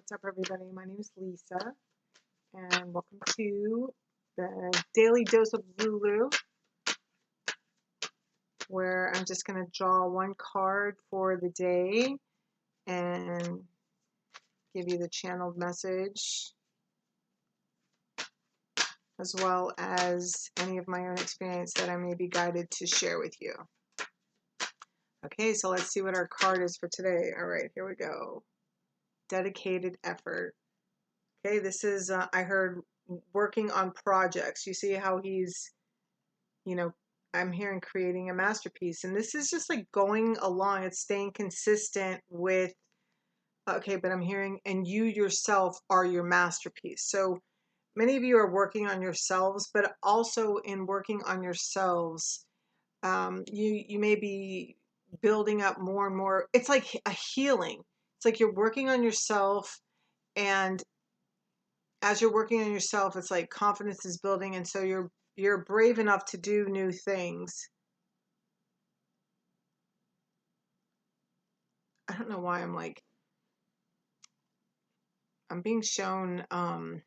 What's up, everybody? My name is Lisa, and welcome to the Daily Dose of Lulu, where I'm just going to draw one card for the day and give you the channeled message, as well as any of my own experience that I may be guided to share with you. Okay, so let's see what our card is for today. All right, here we go. Dedicated effort. Okay, this is, I heard, working on projects. You see how he's, I'm hearing creating a masterpiece. And this is just like going along. It's staying consistent with, okay, but I'm hearing, and you yourself are your masterpiece. So many of you are working on yourselves, but also in working on yourselves, you may be building up more and more. It's like a healing. It's like you're working on yourself, and as you're working on yourself, it's like confidence is building, and so you're brave enough to do new things. I don't know why I'm being shown the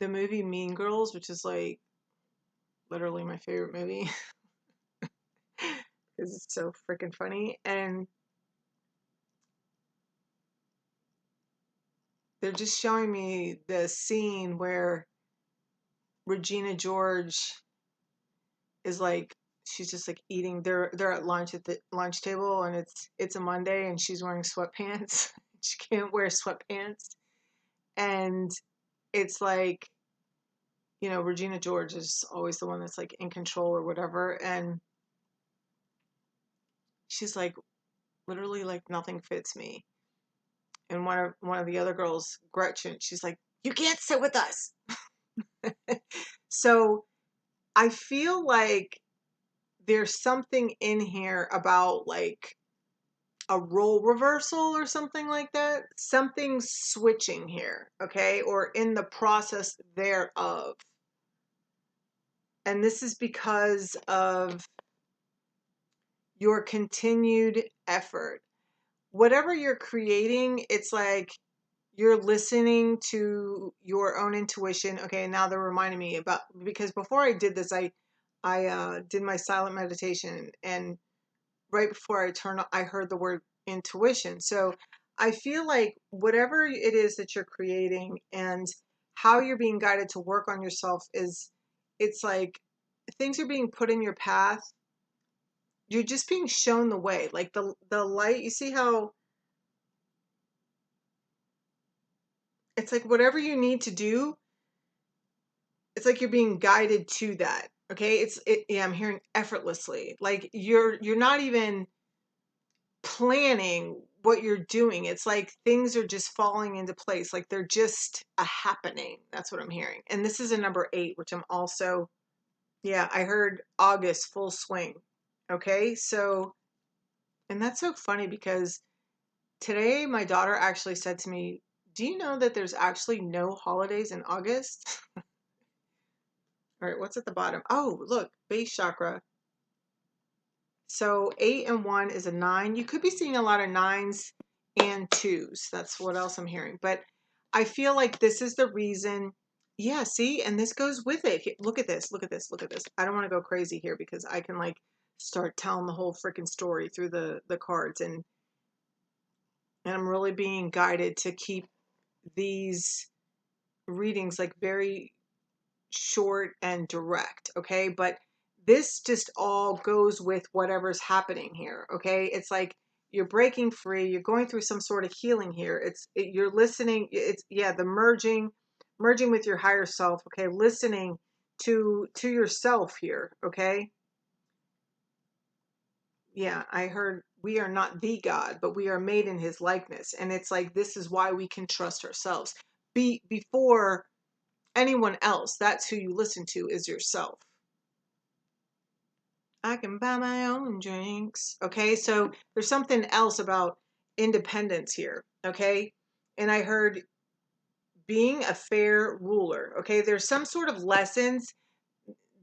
movie Mean Girls, which is like literally my favorite movie because it's so freaking funny, and they're just showing me the scene where Regina George is like, she's just like eating. They're at lunch at the lunch table, and it's a Monday, and she's wearing sweatpants. She can't wear sweatpants, and it's like, Regina George is always the one that's like in control or whatever, and she's like, literally, like, nothing fits me. And one of the other girls, Gretchen, she's like, you can't sit with us. So I feel like there's something in here about like a role reversal or something like that. Something's switching here, okay? Or in the process thereof. And this is because of your continued effort. Whatever you're creating, it's like you're listening to your own intuition. Okay, now they're reminding me about, because before I did this, I did my silent meditation, and right before I heard the word intuition. So I feel like whatever it is that you're creating and how you're being guided to work on yourself it's like things are being put in your path. You're just being shown the way, like the light. You see how it's like whatever you need to do, it's like you're being guided to that. Okay, yeah, I'm hearing effortlessly. Like you're not even planning what you're doing. It's like things are just falling into place. Like they're just a happening. That's what I'm hearing. And this is a number 8, which I'm also, yeah, I heard August full swing. Okay, so, and that's so funny because today my daughter actually said to me, do you know that there's actually no holidays in August? All right, what's at the bottom? Oh, look, base chakra. So 8 and 1 is a 9. You could be seeing a lot of 9s and 2s. That's what else I'm hearing. But I feel like this is the reason. Yeah, see, and this goes with it. Look at this. Look at this. Look at this. I don't want to go crazy here because I can like start telling the whole freaking story through the cards, and I'm really being guided to keep these readings like very short and direct, okay? But this just all goes with whatever's happening here, okay? It's like you're breaking free, you're going through some sort of healing here. You're listening, yeah, the merging with your higher self, okay? Listening to yourself here, okay? Yeah, I heard we are not the God, but we are made in his likeness. And it's like this is why we can trust ourselves. Before anyone else, that's who you listen to, is yourself. I can buy my own drinks. Okay, so there's something else about independence here. Okay, and I heard being a fair ruler. Okay, there's some sort of lessons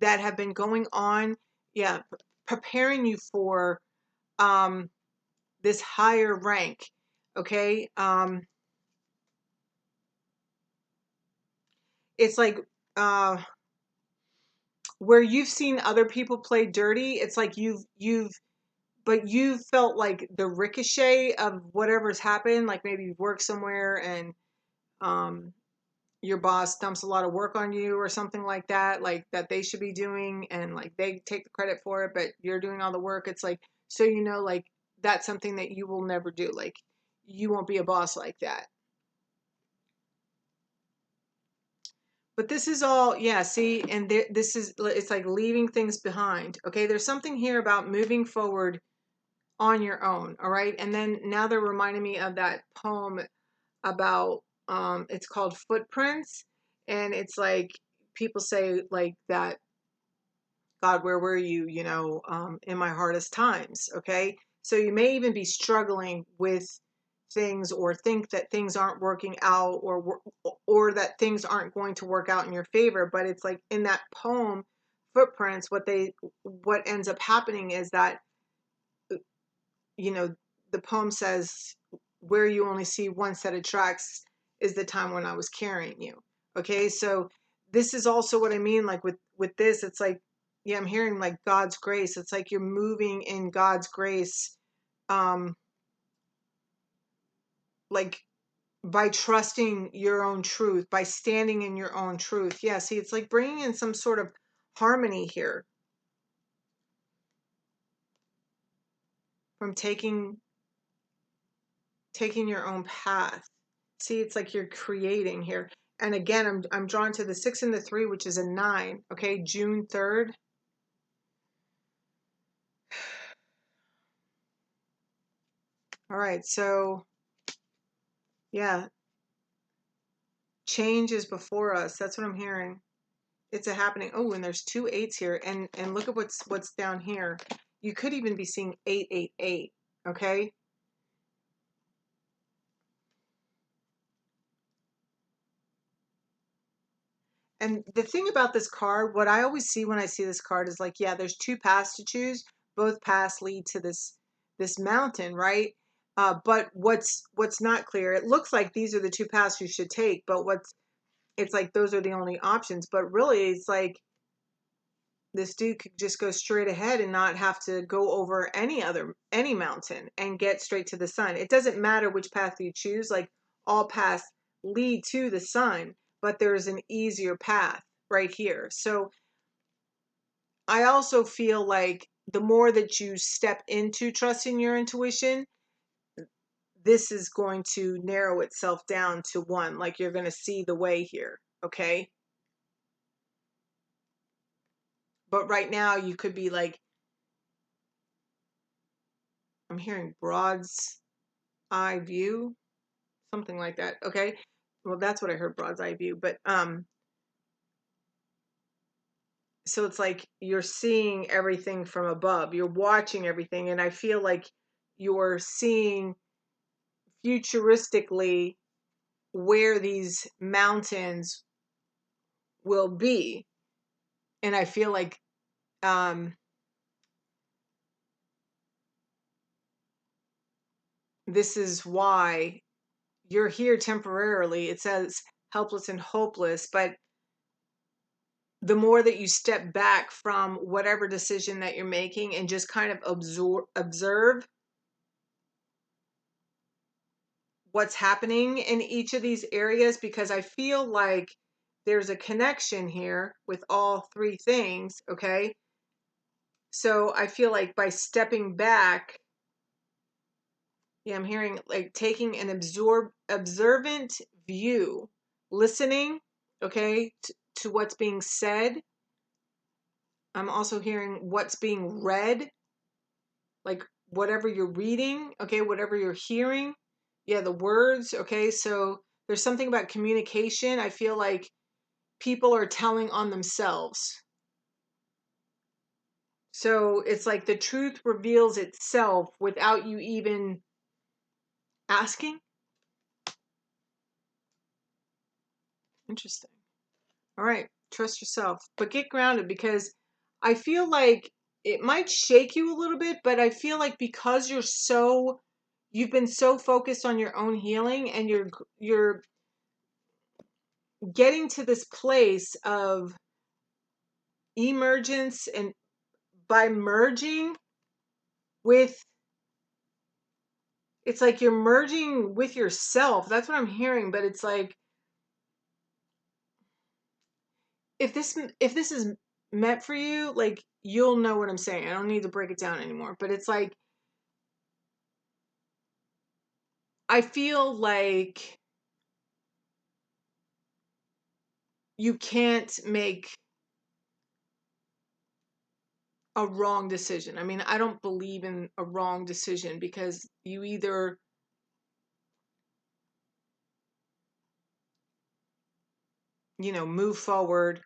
that have been going on. Yeah, preparing you for this higher rank. Okay, it's like where you've seen other people play dirty, it's like but you felt like the ricochet of whatever's happened, like maybe you've worked somewhere and your boss dumps a lot of work on you or something like that they should be doing, and like they take the credit for it, but you're doing all the work. It's like, so like that's something that you will never do. Like you won't be a boss like that. But this is all, yeah, see, and this is, it's like leaving things behind. Okay, there's something here about moving forward on your own. All right, and then now they're reminding me of that poem about it's called Footprints, and it's like people say like that, God, where were you, in my hardest times. Okay, so you may even be struggling with things, or think that things aren't working out, or that things aren't going to work out in your favor. But it's like in that poem Footprints, what ends up happening is that, you know, the poem says, where you only see one set of tracks is the time when I was carrying you. Okay, so this is also what I mean, like with this, it's like, yeah, I'm hearing like God's grace. It's like you're moving in God's grace, um, like by trusting your own truth, by standing in your own truth. Yeah, see, it's like bringing in some sort of harmony here from taking your own path. See, it's like you're creating here. And again, I'm drawn to the 6 and the 3, which is a 9. Okay, June 3rd. All right, so yeah, change is before us. That's what I'm hearing. It's a happening. Oh, and there's 2 8s here, and look at what's down here. You could even be seeing 888. Okay. And the thing about this card, what I always see when I see this card is like, yeah, there's 2 paths to choose. Both paths lead to this mountain, right? But what's not clear, it looks like these are the 2 paths you should take, but it's like those are the only options. But really, it's like this dude could just go straight ahead and not have to go over any mountain and get straight to the sun. It doesn't matter which path you choose, like all paths lead to the sun, but there's an easier path right here. So I also feel like the more that you step into trusting your intuition, this is going to narrow itself down to one. Like you're going to see the way here. Okay. But right now you could be like, I'm hearing broad's eye view, something like that. Okay. Well, that's what I heard, broad's eye view. But so it's like you're seeing everything from above. You're watching everything, and I feel like you're seeing futuristically where these mountains will be. And I feel like this is why you're here temporarily. It says helpless and hopeless, but the more that you step back from whatever decision that you're making and just kind of observe what's happening in each of these areas, because I feel like there's a connection here with all 3 things. Okay. So I feel like by stepping back, yeah, I'm hearing like taking an observant view, listening, okay, to what's being said. I'm also hearing what's being read, like whatever you're reading, okay, whatever you're hearing. Yeah, the words, okay. So there's something about communication. I feel like people are telling on themselves. So it's like the truth reveals itself without you even asking. Interesting. All right, trust yourself, but get grounded, because I feel like it might shake you a little bit, but I feel like because you've been so focused on your own healing, and you're getting to this place of emergence, and by merging with, it's like you're merging with yourself. That's what I'm hearing. But it's like, if this is meant for you, like, you'll know what I'm saying. I don't need to break it down anymore. But it's like, I feel like you can't make a wrong decision. I mean, I don't believe in a wrong decision, because you either, move forward,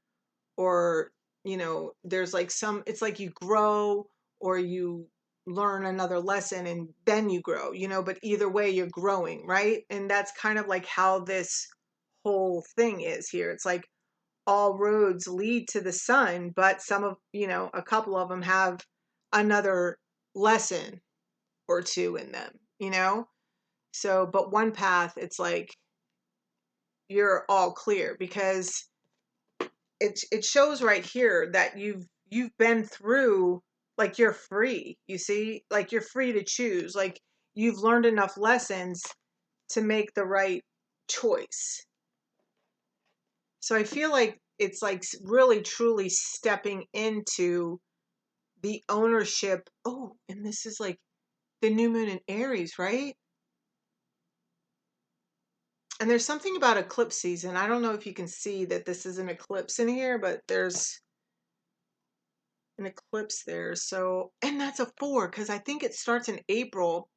or, there's like it's like you grow, or you learn another lesson and then you grow, but either way you're growing, right? And that's kind of like how this whole thing is here. It's like all roads lead to the sun, but some of, a couple of them have another lesson or two in them, so, but one path, it's like you're all clear, because it shows right here that you've been through, like, you're free, you see, like, you're free to choose, like, you've learned enough lessons to make the right choice. So I feel like it's like really truly stepping into the ownership. Oh, and this is like the new moon in Aries, right? And there's something about eclipse season. I don't know if you can see that this is an eclipse in here, but there's an eclipse there. So, and that's a 4, because I think it starts in April.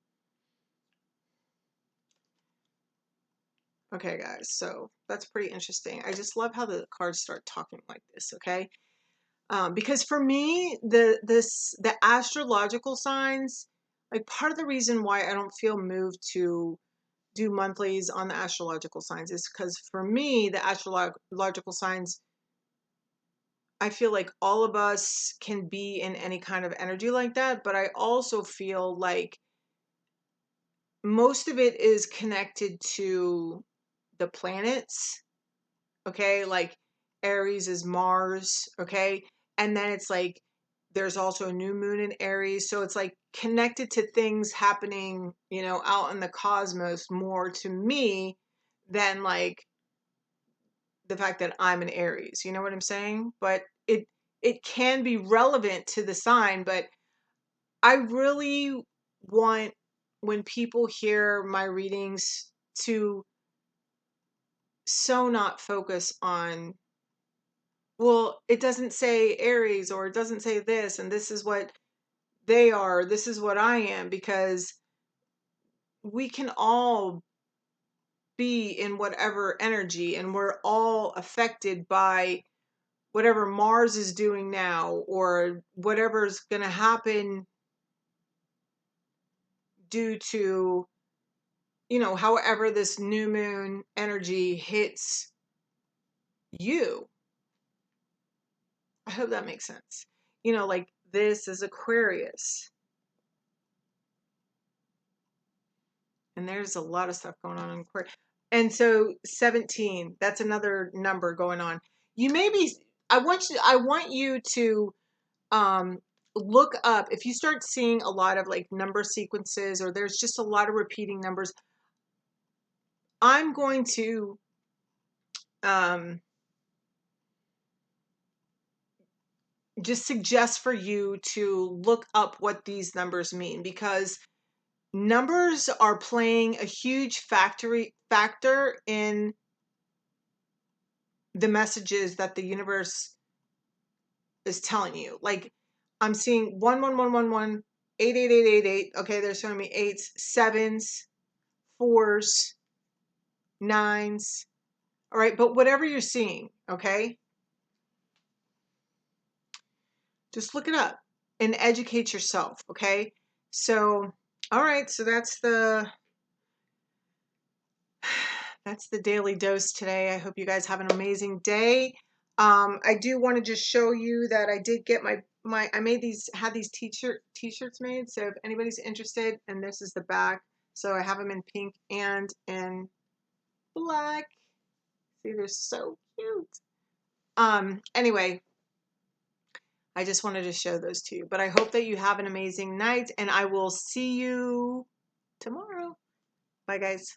Okay, guys, so that's pretty interesting. I just love how the cards start talking like this, okay? Because for me, the astrological signs, like, part of the reason why I don't feel moved to do monthlies on the astrological signs is because, for me, the astrological signs, I feel like all of us can be in any kind of energy like that, but I also feel like most of it is connected to the planets, okay? Like, Aries is Mars, okay? And then it's like there's also a new moon in Aries, so it's like connected to things happening, out in the cosmos, more to me than like the fact that I'm an Aries. You know what I'm saying? But it can be relevant to the sign, but I really want, when people hear my readings, to so not focus on, well, it doesn't say Aries, or it doesn't say this, and this is what they are, this is what I am, because we can all be in whatever energy, and we're all affected by whatever Mars is doing now, or whatever's going to happen due to, however this new moon energy hits you. I hope that makes sense. Like, this is Aquarius. And there's a lot of stuff going on in Aquarius. And so 17, that's another number going on. You may be, I want you to look up, if you start seeing a lot of like number sequences, or there's just a lot of repeating numbers, I'm going to just suggest for you to look up what these numbers mean, because numbers are playing a huge factor in the messages that the universe is telling you. Like, I'm seeing 11111, 88888. Okay, they're showing me eights, sevens, fours, nines. All right, but whatever you're seeing, okay, just look it up and educate yourself. Okay, so, all right, so that's the daily dose today. I hope you guys have an amazing day. I do want to just show you that I did get I made had these t-shirts made. So if anybody's interested, and this is the back. So I have them in pink and in black. See, they're so cute. Anyway, I just wanted to show those to you. But I hope that you have an amazing night, and I will see you tomorrow. Bye, guys.